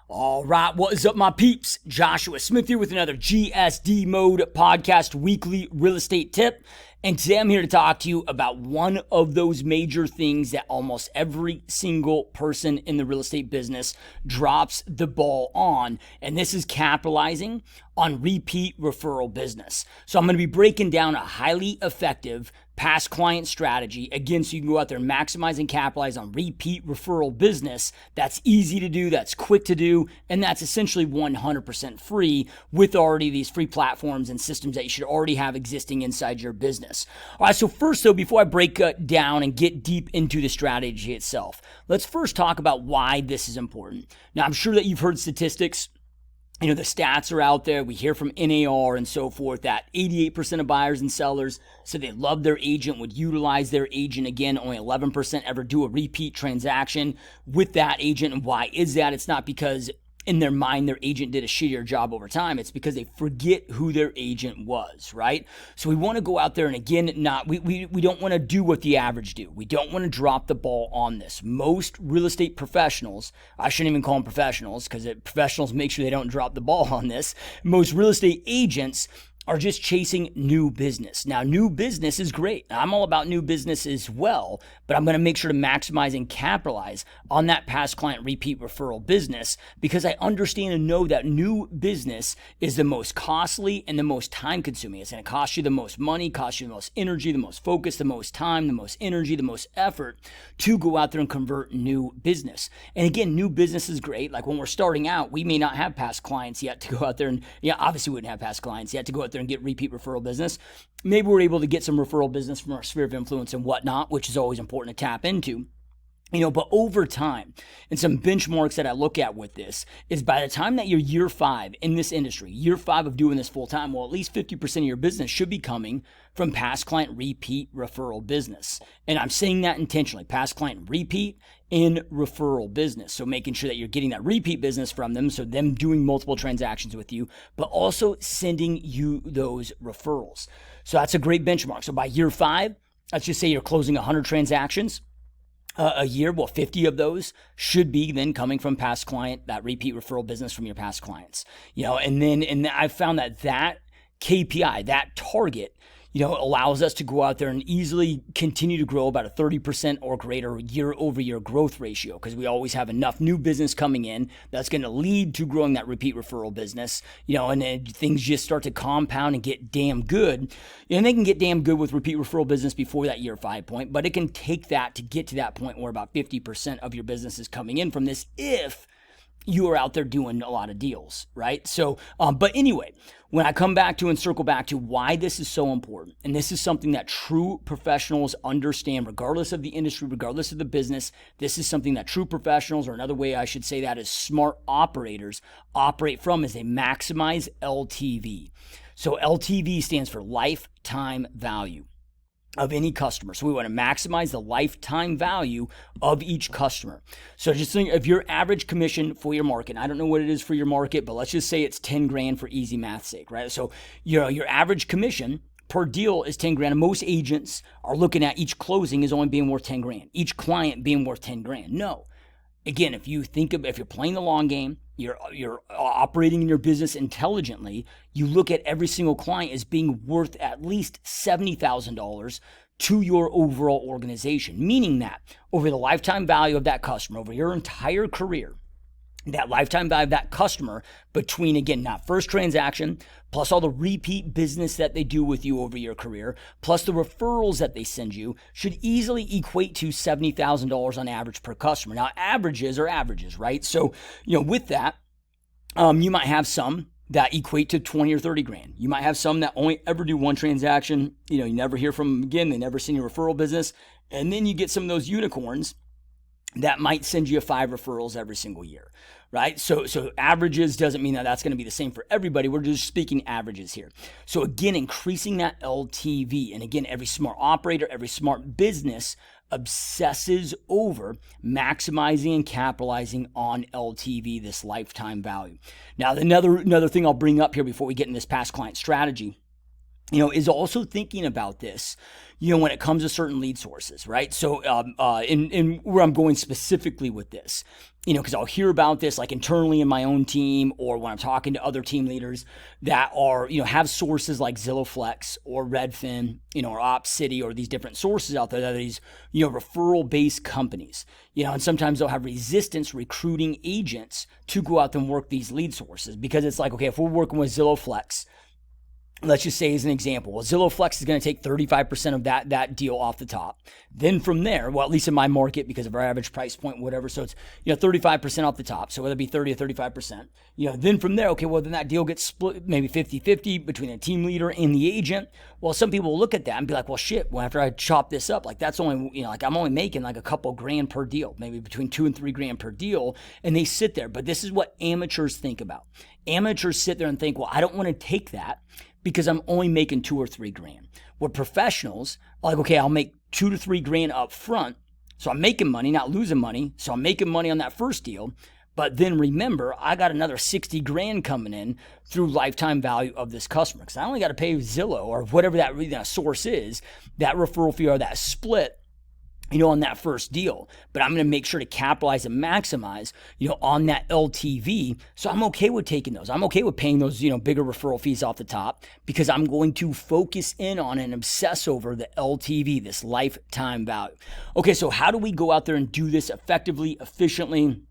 All right, what is up, my peeps? Joshua Smith here with another GSDMode podcast weekly real estate tip. And today I'm here to talk to you about one of those major things that almost every single person in the real estate business drops the ball on. And this is capitalizing on repeat referral business. So I'm going to be breaking down a highly effective past client strategy, again, so you can go out there and maximize and capitalize on repeat referral business. That's easy to do, that's quick to do, and that's essentially 100% free with already these free platforms and systems that you should already have existing inside your business. All right, so first though, before I break down and get deep into the strategy itself, let's first talk about why this is important. Now, I'm sure that you've heard statistics. You know, the stats are out there. We hear from NAR and so forth that 88% of buyers and sellers said they love their agent, would utilize their agent. Again, only 11% ever do a repeat transaction with that agent. And why is that? It's not because in their mind their agent did a shittier job over time. It's because they forget who their agent was, right? So we want to go out there and again, we don't want to do what the average do. We don't want to drop the ball on this. Most real estate professionals, I shouldn't even call them professionals because professionals make sure they don't drop the ball on this. Most real estate agents are just chasing new business. Now, new business is great. I'm all about new business as well, but I'm going to make sure to maximize and capitalize on that past client repeat referral business because I understand and know that new business is the most costly and the most time consuming. It's going to cost you the most money, cost you the most energy, the most focus, the most time, the most energy, the most effort to go out there and convert new business. And again, new business is great. Like when we're starting out, we may not have past clients yet to go out there and, obviously we wouldn't have past clients yet to go out there and get repeat referral business. Maybe we're able to get some referral business from our sphere of influence and whatnot, which is always important to tap into. But over time, and some benchmarks that I look at with this is by the time that you're year 5 in this industry, year 5 of doing this full time, well, at least 50% of your business should be coming from past client repeat referral business. And I'm saying that intentionally, past client repeat in referral business. So making sure that you're getting that repeat business from them, so them doing multiple transactions with you, but also sending you those referrals. So that's a great benchmark. So by year 5, let's just say you're closing 100 transactions a year. Well, 50 of those should be then coming from past client, that repeat referral business from your past clients. And I found that KPI, that target, allows us to go out there and easily continue to grow about a 30% or greater year over year growth ratio because we always have enough new business coming in that's going to lead to growing that repeat referral business, and then things just start to compound and get damn good. And they can get damn good with repeat referral business before that year 5 point, but it can take that to get to that point where about 50% of your business is coming in from this if you are out there doing a lot of deals, right? So, but anyway, when I come back to and circle back to why this is so important, and this is something that true professionals understand, regardless of the industry, regardless of the business, this is something that true professionals, or another way I should say that is smart operators, operate from, is they maximize LTV. So LTV stands for lifetime value of any customer. So we want to maximize the lifetime value of each customer. So just think of your average commission for your market. I don't know what it is for your market, but let's just say it's 10 grand for easy math's sake, right? So your average commission per deal is 10 grand. And most agents are looking at each closing as only being worth 10 grand, each client being worth 10 grand. No. Again, if you're playing the long game, you're operating in your business intelligently, you look at every single client as being worth at least $70,000 to your overall organization, meaning that over the lifetime value of that customer, over your entire career, that lifetime value of that customer between, again, that first transaction, plus all the repeat business that they do with you over your career, plus the referrals that they send you, should easily equate to $70,000 on average per customer. Now, averages are averages, right? So, with that, you might have some that equate to 20 or 30 grand. You might have some that only ever do one transaction. You never hear from them again. They never send you referral business. And then you get some of those unicorns that might send you 5 referrals every single year, right? So averages doesn't mean that that's going to be the same for everybody. We're just speaking averages here. So again, increasing that LTV. And again, every smart operator, every smart business obsesses over maximizing and capitalizing on LTV, this lifetime value. Now, another thing I'll bring up here before we get in this past client strategy is also thinking about this, when it comes to certain lead sources, right? So, in where I'm going specifically with this, because I'll hear about this like internally in my own team, or when I'm talking to other team leaders that are, have sources like Zillow Flex or Redfin, or OpCity, or these different sources out there that are these, referral-based companies, and sometimes they'll have resistance recruiting agents to go out and work these lead sources, because it's like, okay, if we're working with Zillow Flex, let's just say as an example, well, Zillow Flex is going to take 35% of that deal off the top. Then from there, well, at least in my market, because of our average price point, whatever, so it's 35% off the top. So whether it be 30 or 35%, then from there, okay, well, then that deal gets split maybe 50-50 between the team leader and the agent. Well, some people will look at that and be like, well, shit, well, after I chop this up, like that's only, like I'm only making like a couple grand per deal, maybe between $2 and $3 grand per deal, and they sit there. But this is what amateurs think about. Amateurs sit there and think, well, I don't want to take that because I'm only making $2 or $3 grand. Where professionals are like, okay, I'll make $2 to $3 grand up front. So I'm making money, not losing money. So I'm making money on that first deal. But then remember, I got another 60 grand coming in through lifetime value of this customer. Because I only got to pay Zillow or whatever that source is, that referral fee or that split, on that first deal. But I'm going to make sure to capitalize and maximize, on that LTV. So I'm okay with taking those. I'm okay with paying those, bigger referral fees off the top, because I'm going to focus in on and obsess over the LTV, this lifetime value. Okay, so how do we go out there and do this effectively, efficiently?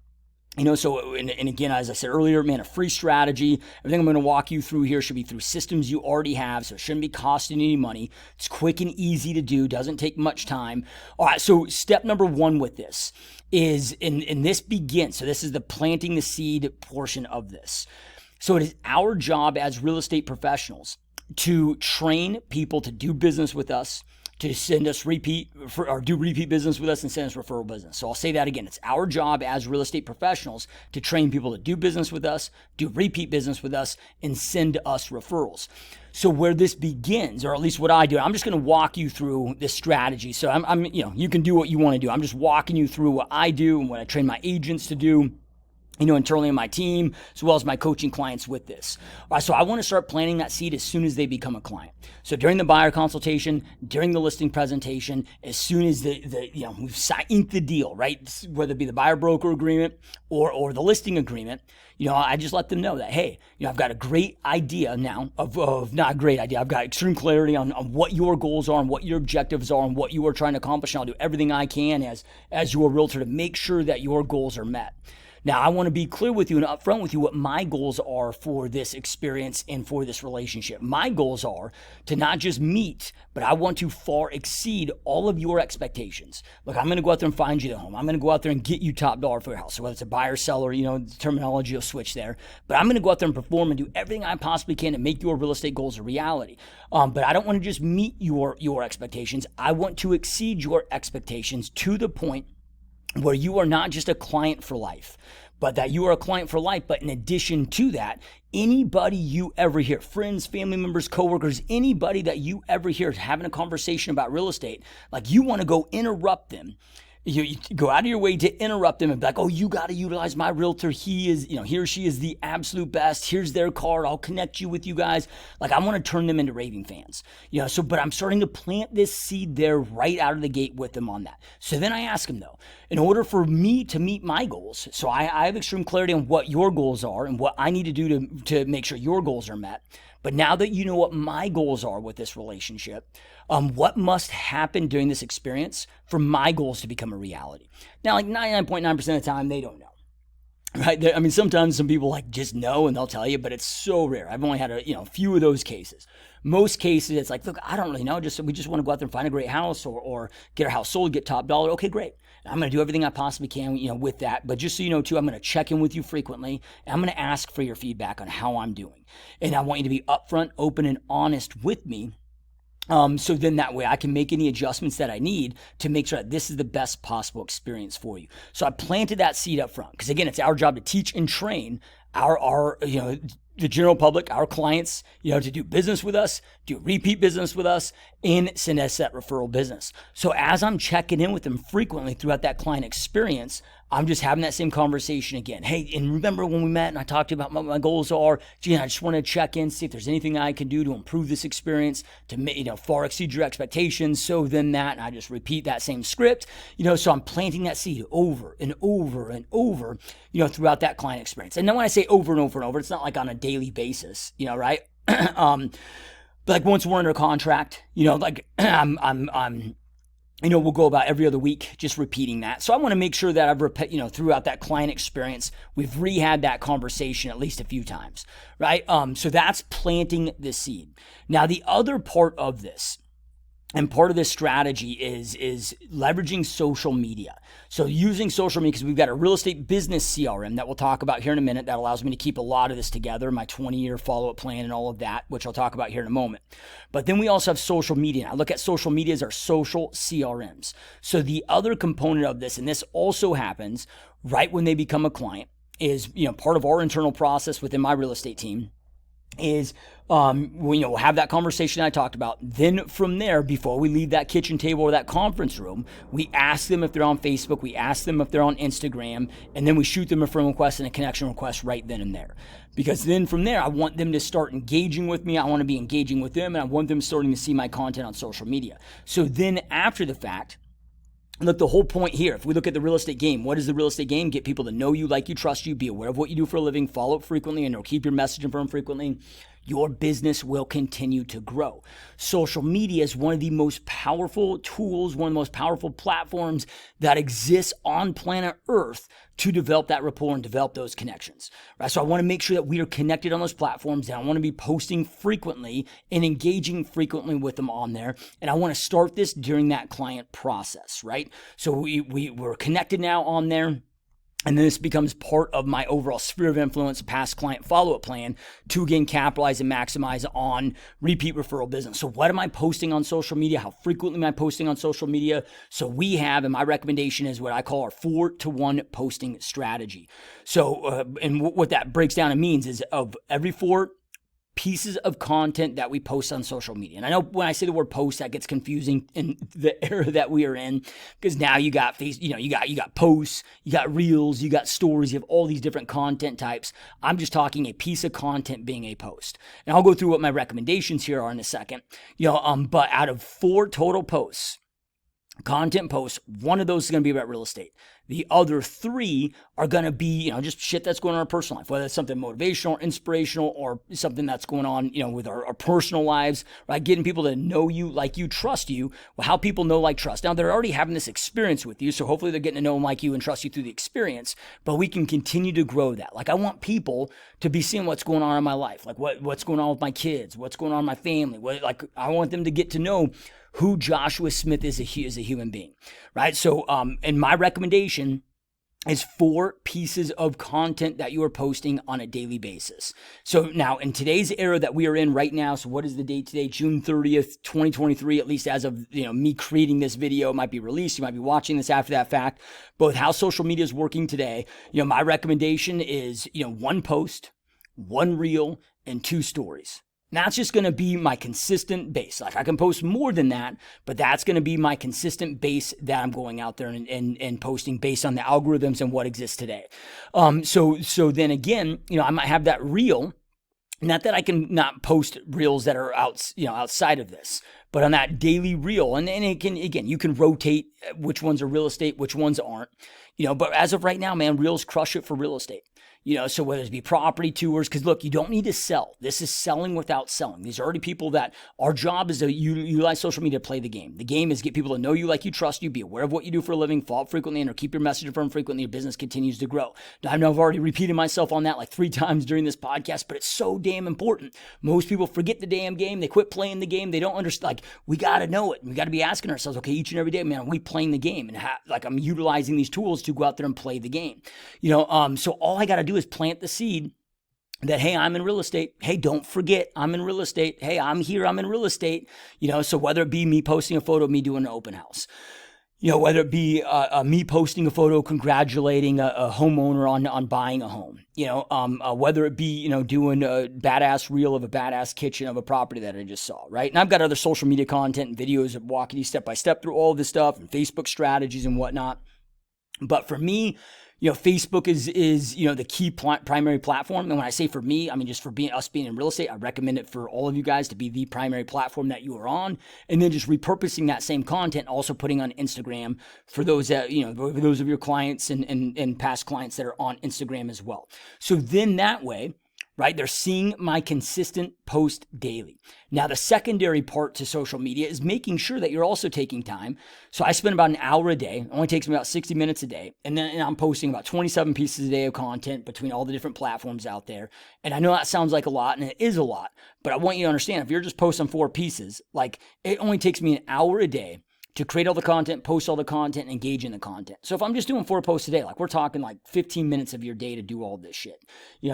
So, and again, as I said earlier, man, a free strategy. Everything I'm going to walk you through here should be through systems you already have, so it shouldn't be costing any money. It's quick and easy to do, doesn't take much time. All right, so step number one with this is, and this begins, so this is the planting the seed portion of this. So it is our job as real estate professionals to train people to do business with us, to send us do repeat business with us and send us referral business. So I'll say that again. It's our job as real estate professionals to train people to do business with us, do repeat business with us, and send us referrals. So where this begins, or at least what I do, I'm just going to walk you through this strategy. So I'm you can do what you want to do. I'm just walking you through what I do and what I train my agents to do, internally in my team, as well as my coaching clients with this. All right, so I want to start planting that seed as soon as they become a client. So during the buyer consultation, during the listing presentation, as soon as we've signed the deal, right? Whether it be the buyer broker agreement or the listing agreement, I just let them know that, hey, I've got a great idea now of not a great idea. I've got extreme clarity on what your goals are and what your objectives are and what you are trying to accomplish. And I'll do everything I can as your realtor to make sure that your goals are met. Now, I want to be clear with you and upfront with you what my goals are for this experience and for this relationship. My goals are to not just meet, but I want to far exceed all of your expectations. Look, I'm going to go out there and find you the home. I'm going to go out there and get you top dollar for your house. So whether it's a buyer, seller, the terminology will switch there. But I'm going to go out there and perform and do everything I possibly can to make your real estate goals a reality. But I don't want to just meet your expectations. I want to exceed your expectations to the point where you are not just a client for life, but that you are a client for life. But in addition to that, anybody you ever hear, friends, family members, coworkers, anybody that you ever hear having a conversation about real estate, like you want to go interrupt them. You go out of your way to interrupt them and be like, oh, you got to utilize my realtor. He or she is the absolute best. Here's their card. I'll connect you with you guys. Like I want to turn them into raving fans, but I'm starting to plant this seed there right out of the gate with them on that. So then I ask them though, in order for me to meet my goals, so I have extreme clarity on what your goals are and what I need to do to make sure your goals are met. But now that you know what my goals are with this relationship, what must happen during this experience for my goals to become a reality? Now, like 99.9% of the time, they don't know. Right? I mean, sometimes some people like just know and they'll tell you, but it's so rare. I've only had a few of those cases. Most cases, it's like, look, I don't really know. We just want to go out there and find a great house or get our house sold, get top dollar. Okay, great. I'm going to do everything I possibly can, with that. But just so you know, too, I'm going to check in with you frequently. And I'm going to ask for your feedback on how I'm doing. And I want you to be upfront, open, and honest with me. So then that way I can make any adjustments that I need to make sure that this is the best possible experience for you. So I planted that seed up front because again, it's our job to teach and train our the general public, our clients, to do business with us, do repeat business with us, and send us that referral business. So as I'm checking in with them frequently throughout that client experience, I'm just having that same conversation again. Hey, and remember when we met and I talked to you about what my goals are? Gee, I just want to check in, see if there's anything I can do to improve this experience, to far exceed your expectations. So then that, and I just repeat that same script. So I'm planting that seed over and over and over, throughout that client experience. And then when I say over and over and over, it's not like on a daily basis, right? Like once we're under contract, like we'll go about every other week just repeating that. So I want to make sure that I've throughout that client experience, we've re-had that conversation at least a few times, right? So that's planting the seed. Now, the other part of this, and part of this strategy is leveraging social media. So using social media, because we've got a real estate business CRM that we'll talk about here in a minute that allows me to keep a lot of this together, my 20-year follow-up plan and all of that, which I'll talk about here in a moment. But then we also have social media. I look at social media as our social CRMs. So the other component of this, and this also happens right when they become a client, is part of our internal process within my real estate team, is we'll have that conversation I talked about. Then from there, before we leave that kitchen table or that conference room, we ask them if they're on Facebook, we ask them if they're on Instagram, and then we shoot them a friend request and a connection request right then and there. Because then from there, I want them to start engaging with me. I want to be engaging with them, and I want them starting to see my content on social media. So then after the fact, look, the whole point here, if we look at the real estate game, what is the real estate game? Get people to know you, like you, trust you, be aware of what you do for a living, follow up frequently, and keep your message in front frequently. Your business will continue to grow. Social media is one of the most powerful tools, one of the most powerful platforms that exists on planet Earth to develop that rapport and develop those connections, right? So I want to make sure that we are connected on those platforms, and I want to be posting frequently and engaging frequently with them on there. And I want to start this during that client process, right? So we're connected now on there. And then this becomes part of my overall sphere of influence past client follow-up plan to again capitalize and maximize on repeat referral business. So what am I posting on social media? How frequently am I posting on social media? So we have, and my recommendation is what I call our 4-to-1 posting strategy. So, and what that breaks down and means is of every 4 pieces of content that we post on social media. And I know when I say the word post, that gets confusing in the era that we are in, because now you got you got posts, you got reels, you got stories, you have all these different content types. I'm just talking a piece of content being a post. And I'll go through what my recommendations here are in a second. But out of 4 total posts, content posts, one of those is going to be about real estate. The other 3 are going to be, just shit that's going on in our personal life, whether it's something motivational, inspirational, or something that's going on, with our personal lives, right? Getting people to know you, like you, trust you. Well, how people know, like, trust. Now, they're already having this experience with you, so hopefully they're getting to know and like you and trust you through the experience, but we can continue to grow that. Like, I want people to be seeing what's going on in my life, like what's going on with my kids, what's going on in my family. I want them to get to know who Joshua Smith is as a human being, right? So, and my recommendation is 4 pieces of content that you are posting on a daily basis. So now in today's era that we are in right now, so what is the date today? June 30th, 2023, at least as of, me creating this video. It might be released. You might be watching this after that fact, but with how social media is working today, my recommendation is, 1 post, 1 reel, and 2 stories. That's just going to be my consistent base. Like, I can post more than that, but that's going to be my consistent base that I'm going out there and posting based on the algorithms and what exists today. So then again, I might have that reel. Not that I can not post reels that are outside of this, but on that daily reel, and it can, again, you can rotate which ones are real estate, which ones aren't, but as of right now, man, reels crush it for real estate. So whether it be property tours, because look, you don't need to sell. This is selling without selling. These are already people that our job is to utilize social media to play the game. The game is get people to know you, like you, trust you, be aware of what you do for a living, follow up frequently, and keep your message in front frequently. Your business continues to grow. Now, I know I've already repeated myself on that like 3 times during this podcast, but it's so damn important. Most people forget the damn game. They quit playing the game. They don't understand. Like, we got to know it. We got to be asking ourselves, okay, each and every day, man, are we playing the game? And I'm utilizing these tools to go out there and play the game. So all I got to do is plant the seed that, hey, I'm in real estate. Hey, don't forget, I'm in real estate. Hey, I'm here, I'm in real estate. So whether it be me posting a photo of me doing an open house, whether it be me posting a photo congratulating a homeowner on buying a home, whether it be, doing a badass reel of a badass kitchen of a property that I just saw, right? And I've got other social media content and videos of walking you step by step through all of this stuff and Facebook strategies and whatnot. But for me, Facebook is the key primary platform. And when I say for me, I mean just for us being in real estate, I recommend it for all of you guys to be the primary platform that you are on, and then just repurposing that same content, also putting on Instagram for those that, for those of your clients and past clients that are on Instagram as well. So then that way, right, they're seeing my consistent post daily. Now, the secondary part to social media is making sure that you're also taking time. So I spend about an hour a day. It only takes me about 60 minutes a day. And then I'm posting about 27 pieces a day of content between all the different platforms out there. And I know that sounds like a lot, and it is a lot. But I want you to understand, if you're just posting 4 pieces, like it only takes me an hour a day to create all the content, post all the content, engage in the content. So if I'm just doing 4 posts a day, like we're talking like 15 minutes of your day to do all this shit.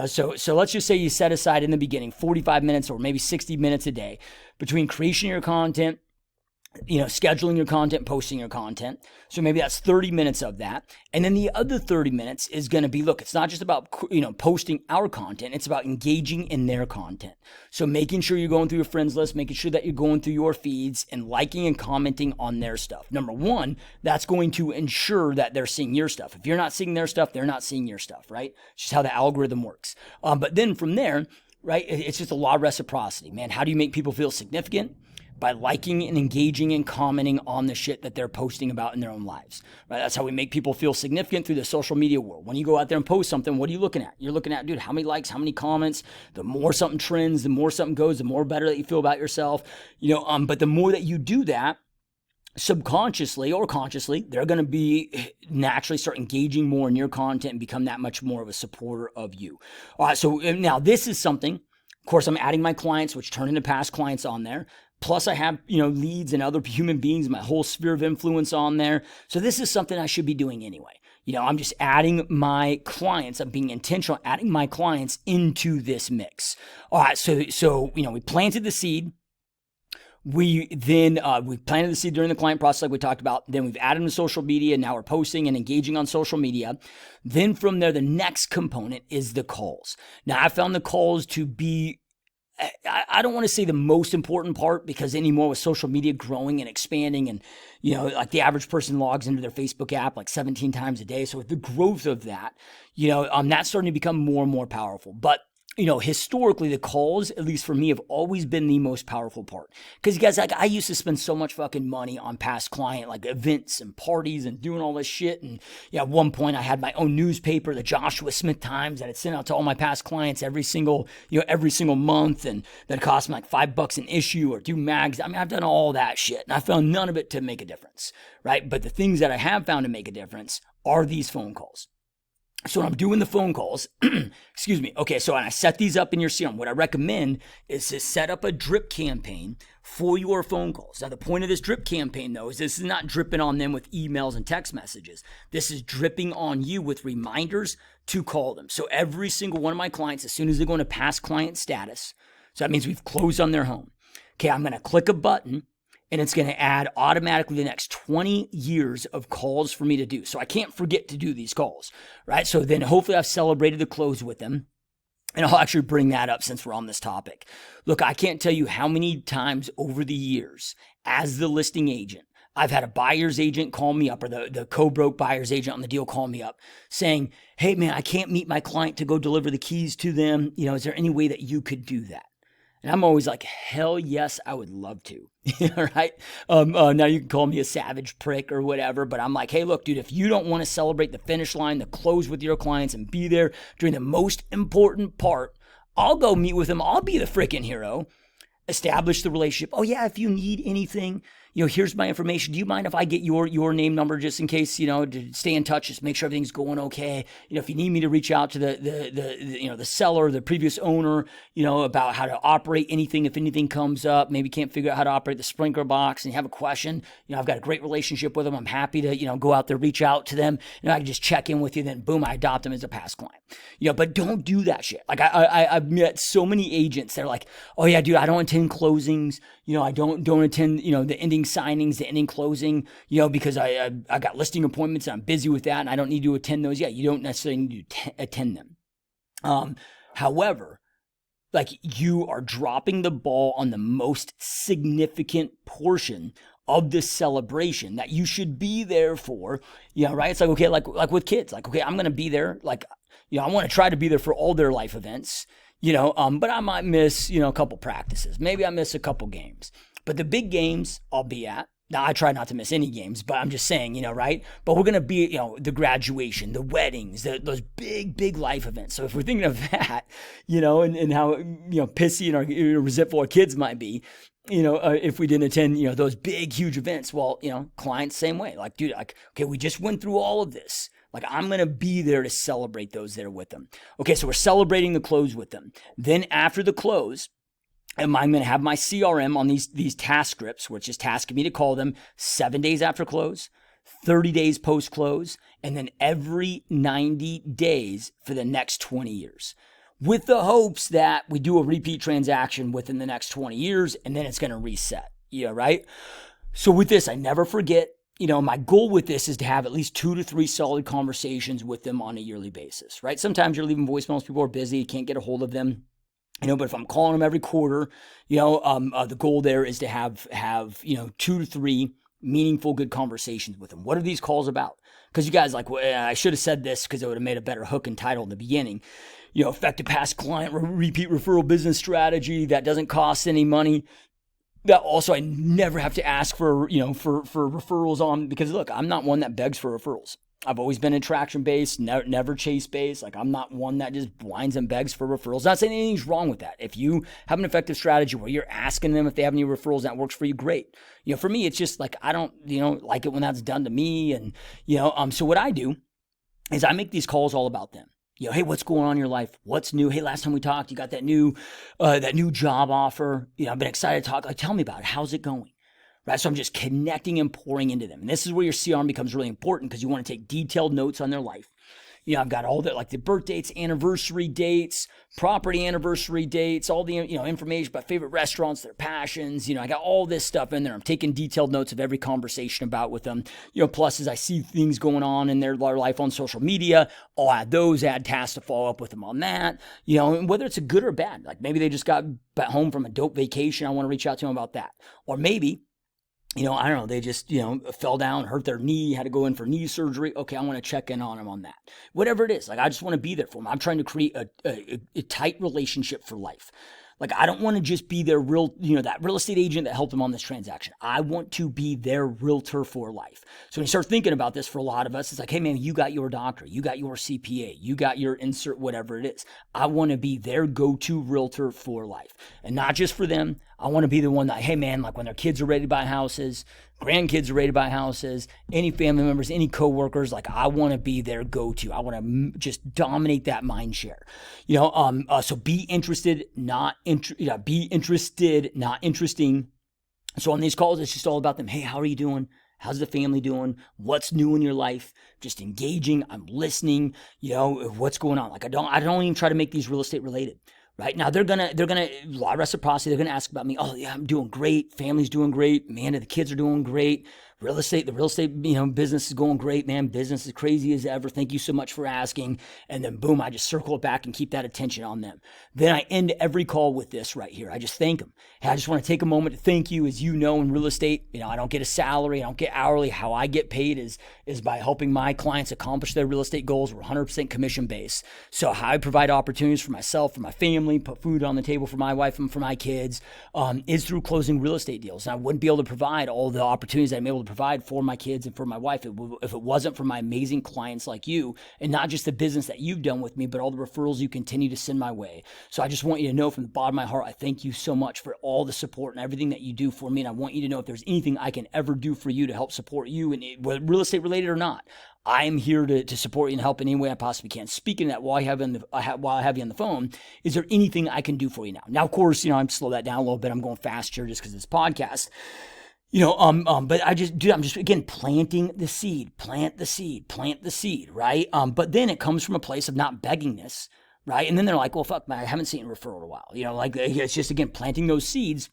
So let's just say you set aside in the beginning 45 minutes or maybe 60 minutes a day between creation of your content, scheduling your content, posting your content. So maybe that's 30 minutes of that. And then the other 30 minutes is going to be, look, it's not just about, posting our content. It's about engaging in their content. So making sure you're going through your friends list, making sure that you're going through your feeds and liking and commenting on their stuff. Number one, that's going to ensure that they're seeing your stuff. If you're not seeing their stuff, they're not seeing your stuff, right? It's just how the algorithm works. But then from there, right, it's just a law of reciprocity, man. How do you make people feel significant? By liking and engaging and commenting on the shit that they're posting about in their own lives, right? That's how we make people feel significant through the social media world. When you go out there and post something, what are you looking at? You're looking at, dude, how many likes, how many comments? The more something trends, the more something goes, the more better that you feel about yourself, but the more that you do that, subconsciously or consciously, they're going to be naturally start engaging more in your content and become that much more of a supporter of you. All right, so now this is something, of course, I'm adding my clients, which turn into past clients on there. Plus I have, leads and other human beings, my whole sphere of influence on there. So this is something I should be doing anyway. I'm just adding my clients. I'm being intentional, adding my clients into this mix. All right. So we planted the seed. We planted the seed during the client process, like we talked about. Then we've added them to social media. Now we're posting and engaging on social media. Then from there, the next component is the calls. Now I found the calls to be, I don't want to say the most important part, because anymore with social media growing and expanding and, like the average person logs into their Facebook app like 17 times a day. So with the growth of that, that's starting to become more and more powerful. But historically, the calls, at least for me, have always been the most powerful part. Because you guys, like, I used to spend so much fucking money on past client, like events and parties and doing all this shit. And at one point I had my own newspaper, the Joshua Smith Times, that I'd send out to all my past clients every single month. And that cost me like $5 an issue, or do mags. I mean, I've done all that shit and I found none of it to make a difference, right? But the things that I have found to make a difference are these phone calls. So when I'm doing the phone calls, excuse me. Okay, so when I set these up in your CRM, what I recommend is to set up a drip campaign for your phone calls. Now, the point of this drip campaign, though, is this is not dripping on them with emails and text messages. This is dripping on you with reminders to call them. So every single one of my clients, as soon as they go into past client status, so that means we've closed on their home. Okay, I'm going to click a button, and it's going to add automatically the next 20 years of calls for me to do. So I can't forget to do these calls, right? So then hopefully I've celebrated the close with them. And I'll actually bring that up since we're on this topic. Look, I can't tell you how many times over the years as the listing agent, I've had a buyer's agent call me up, or the co-broke buyer's agent on the deal call me up saying, hey man, I can't meet my client to go deliver the keys to them. Is there any way that you could do that? And I'm always like, hell yes, I would love to. Right? Now you can call me a savage prick or whatever, but I'm like, hey, look, dude, if you don't want to celebrate the finish line, the close with your clients and be there during the most important part, I'll go meet with them. I'll be the freaking hero. Establish the relationship. Oh yeah, if you need anything, here's my information. Do you mind if I get your name, number, just in case, to stay in touch, just make sure everything's going okay. If you need me to reach out to the seller, the previous owner, about how to operate anything, if anything comes up, maybe can't figure out how to operate the sprinkler box and you have a question, I've got a great relationship with them. I'm happy to, go out there, reach out to them. I can just check in with you. Then boom, I adopt them as a past client. But don't do that shit. Like I've met so many agents that are like, oh yeah, dude, I don't attend closings. I don't attend, the ending signings to ending closing, because I got listing appointments and I'm busy with that and I don't need to attend those. Yeah, you don't necessarily need to attend them. However, like, you are dropping the ball on the most significant portion of this celebration that you should be there for, right? It's like, okay, like with kids, like, okay, I'm going to be there. Like, I want to try to be there for all their life events, but I might miss, a couple practices. Maybe I miss a couple games, but the big games I'll be at. Now, I try not to miss any games, but I'm just saying, right? But we're going to be, the graduation, the weddings, those big life events. So if we're thinking of that, and how, pissy and resentful our kids might be, if we didn't attend, those big, huge events. Well, clients, same way. Like, dude, like, okay, we just went through all of this. Like, I'm going to be there to celebrate those there with them. Okay, so we're celebrating the close with them. Then after the close, I'm going to have my CRM on these task scripts, which is tasking me to call them 7 days after close, 30 days post-close, and then every 90 days for the next 20 years. With the hopes that we do a repeat transaction within the next 20 years, and then it's going to reset, right? So with this, I never forget, my goal with this is to have at least 2 to 3 solid conversations with them on a yearly basis, right? Sometimes you're leaving voicemails, people are busy, can't get a hold of them. But if I'm calling them every quarter, the goal there is to have 2 to 3 meaningful, good conversations with them. What are these calls about? Because you guys, like, I should have said this because it would have made a better hook and title in the beginning. Effective past client repeat referral business strategy that doesn't cost any money. That also I never have to ask for referrals on, because look, I'm not one that begs for referrals. I've always been attraction-based, never chase-based. Like, I'm not one that just whines and begs for referrals. Not saying anything's wrong with that. If you have an effective strategy where you're asking them if they have any referrals that works for you, great. For me, it's just like, I don't, like it when that's done to me. And, so what I do is I make these calls all about them. Hey, what's going on in your life? What's new? Hey, last time we talked, you got that new job offer. I've been excited to talk. Like, tell me about it. How's it going? Right? So I'm just connecting and pouring into them. And this is where your CRM becomes really important, because you want to take detailed notes on their life. I've got all that, like the birth dates, anniversary dates, property anniversary dates, all the, information about favorite restaurants, their passions. I got all this stuff in there. I'm taking detailed notes of every conversation about with them. Plus, as I see things going on in their life on social media, I'll add tasks to follow up with them on that. And whether it's a good or bad, like maybe they just got back home from a dope vacation. I want to reach out to them about that. Or maybe, I don't know, they just, fell down, hurt their knee, had to go in for knee surgery. Okay, I want to check in on them on that. Whatever it is, like, I just want to be there for them. I'm trying to create a tight relationship for life. Like, I don't want to just be their that real estate agent that helped them on this transaction. I want to be their realtor for life. So when you start thinking about this, for a lot of us, it's like, hey man, you got your doctor, you got your CPA, you got your insert, whatever it is. I want to be their go-to realtor for life. And not just for them. I want to be the one that, hey man, like when their kids are ready to buy houses, grandkids are ready to buy houses, any family members, any coworkers, like I want to be their go-to. I want to just dominate that mind share. So be interested, be interested, not interesting. So on these calls, it's just all about them. Hey, how are you doing? How's the family doing? What's new in your life? Just engaging. I'm listening. What's going on? Like I don't even try to make these real estate related. Right now, they're gonna a lot of reciprocity. They're gonna ask about me. Oh yeah, I'm doing great. Family's doing great. Man, the kids are doing great. The real estate, business is going great, man. Business is crazy as ever. Thank you so much for asking. And then boom, I just circle it back and keep that attention on them. Then I end every call with this right here. I just thank them. Hey, I just want to take a moment to thank you. As in real estate, I don't get a salary. I don't get hourly. How I get paid is by helping my clients accomplish their real estate goals. We're 100% commission based. So how I provide opportunities for myself, for my family, put food on the table for my wife and for my kids, is through closing real estate deals. And I wouldn't be able to provide all the opportunities I'm able to provide for my kids and for my wife if it wasn't for my amazing clients like you, and not just the business that you've done with me, but all the referrals you continue to send my way. So I just want you to know from the bottom of my heart, I thank you so much for all the support and everything that you do for me. And I want you to know if there's anything I can ever do for you to help support you, and whether real estate related or not, I am here to support you and help in any way I possibly can. Speaking of that, while I have you on the phone, is there anything I can do for you now? Now, of course, I'm slow that down a little bit. I'm going fast here just because it's podcast. But I'm just again planting the seed, plant the seed, right? But then it comes from a place of not begging this, right? And then they're like, well, fuck, man, I haven't seen a referral in a while. It's just again planting those seeds.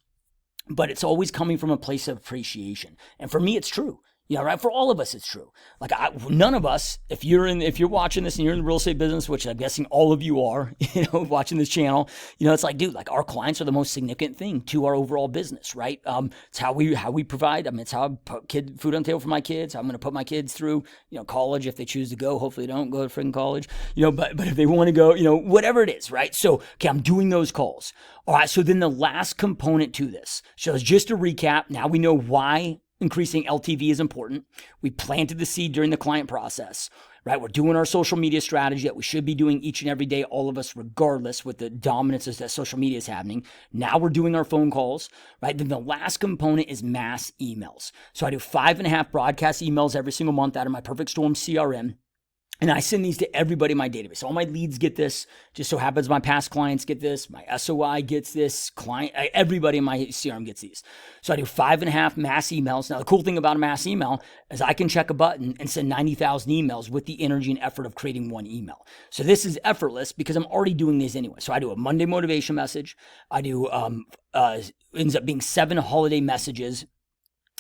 but it's always coming from a place of appreciation. And for me, it's true. Right? For all of us, it's true. Like none of us, if you're watching this and you're in the real estate business, which I'm guessing all of you are, watching this channel, it's like, dude, like our clients are the most significant thing to our overall business, right? It's how we provide. I mean, it's how I put food on the table for my kids. How I'm going to put my kids through, college if they choose to go. Hopefully, they don't go to freaking college, but if they want to go, whatever it is, right? So, okay, I'm doing those calls. All right. So then the last component to this. So just to recap, now we know why increasing LTV is important. We planted the seed during the client process, right? We're doing our social media strategy that we should be doing each and every day, all of us, regardless with the dominance that social media is happening. Now we're doing our phone calls, right? Then the last component is mass emails. So I do 5.5 broadcast emails every single month out of my Perfect Storm CRM. And I send these to everybody in my database. All my leads get this. Just so happens my past clients get this. My SOI gets this. Everybody in my CRM gets these. So I do 5.5 mass emails. Now, the cool thing about a mass email is I can check a button and send 90,000 emails with the energy and effort of creating one email. So this is effortless because I'm already doing these anyway. So I do a Monday motivation message. I do, ends up being 7 holiday messages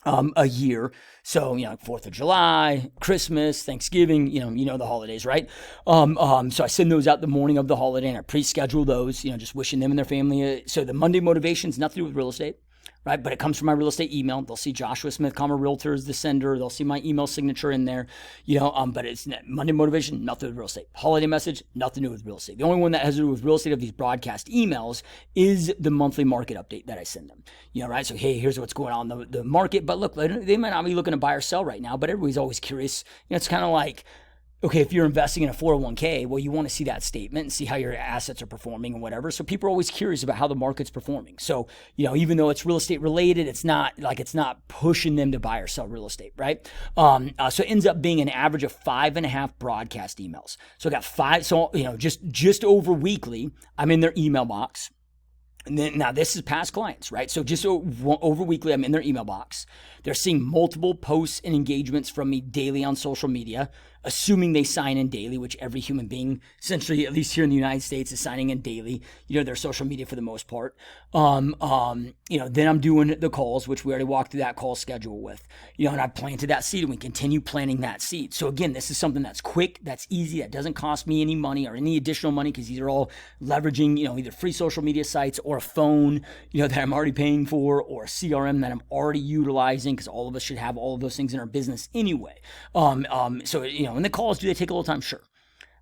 a year. So, 4th of July, Christmas, Thanksgiving, the holidays, right? So I send those out the morning of the holiday and I pre-schedule those, just wishing them and their family. So the Monday motivation is nothing to do with real estate, right? But it comes from my real estate email. They'll see Joshua Smith, Realtors, the sender. They'll see my email signature in there, but it's Monday motivation, nothing to do with real estate. Holiday message, nothing to do with real estate. The only one that has to do with real estate of these broadcast emails is the monthly market update that I send them, right? So, hey, here's what's going on in the market. But look, they might not be looking to buy or sell right now, but everybody's always curious. It's kind of like, okay, if you're investing in a 401k, well, you want to see that statement and see how your assets are performing and whatever. So people are always curious about how the market's performing. So, even though it's real estate related, it's not pushing them to buy or sell real estate, right? So it ends up being an average of 5.5 broadcast emails. So I got 5. So, just over weekly, I'm in their email box. And then now this is past clients, right? So just over weekly, I'm in their email box. They're seeing multiple posts and engagements from me daily on social media, assuming they sign in daily, which every human being, essentially, at least here in the United States, is signing in daily, their social media for the most part. Then I'm doing the calls, which we already walked through that call schedule with, and I planted that seed and we continue planting that seed. So again, this is something that's quick, that's easy, that doesn't cost me any money or any additional money because these are all leveraging, either free social media sites or a phone, that I'm already paying for, or a CRM that I'm already utilizing, because all of us should have all of those things in our business anyway. So, and the calls, do they take a little time? Sure.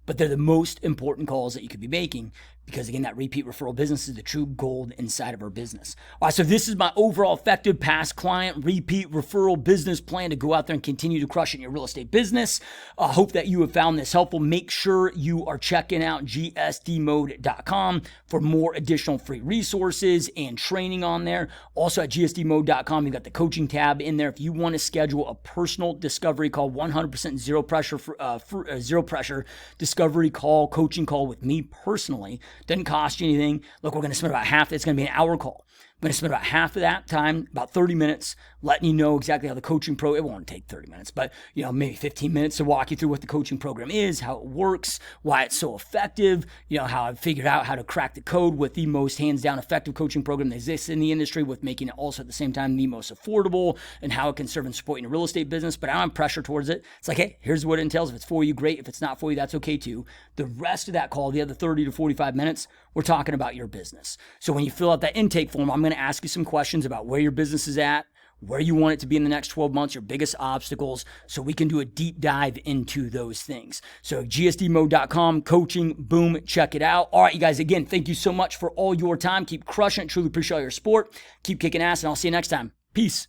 But they're the most important calls that you could be making because, again, that repeat referral business is the true gold inside of our business. All right, so this is my overall effective past client repeat referral business plan to go out there and continue to crush it in your real estate business. I hope that you have found this helpful. Make sure you are checking out GSDMode.com for more additional free resources and training on there. Also at GSDMode.com, you've got the coaching tab in there. If you want to schedule a personal discovery call, 100% zero pressure discovery call, coaching call with me personally, doesn't cost you anything. Look, we're going to spend about half. It's going to be an hour call. I'm going to spend about half of that time, about 30 minutes, letting you know exactly how the coaching it won't take 30 minutes, but maybe 15 minutes to walk you through what the coaching program is, how it works, why it's so effective, how I've figured out how to crack the code with the most hands down effective coaching program that exists in the industry, with making it also at the same time the most affordable, and how it can serve and support in your real estate business. But I don't have pressure towards it. It's like, hey, here's what it entails. If it's for you, great. If it's not for you, that's okay too. The rest of that call, the other 30 to 45 minutes, we're talking about your business. So when you fill out that intake form, I'm going to ask you some questions about where your business is at, where you want it to be in the next 12 months, your biggest obstacles, so we can do a deep dive into those things. So GSDMode.com, coaching, boom, check it out. All right, you guys, again, thank you so much for all your time. Keep crushing it. Truly appreciate all your support. Keep kicking ass, and I'll see you next time. Peace.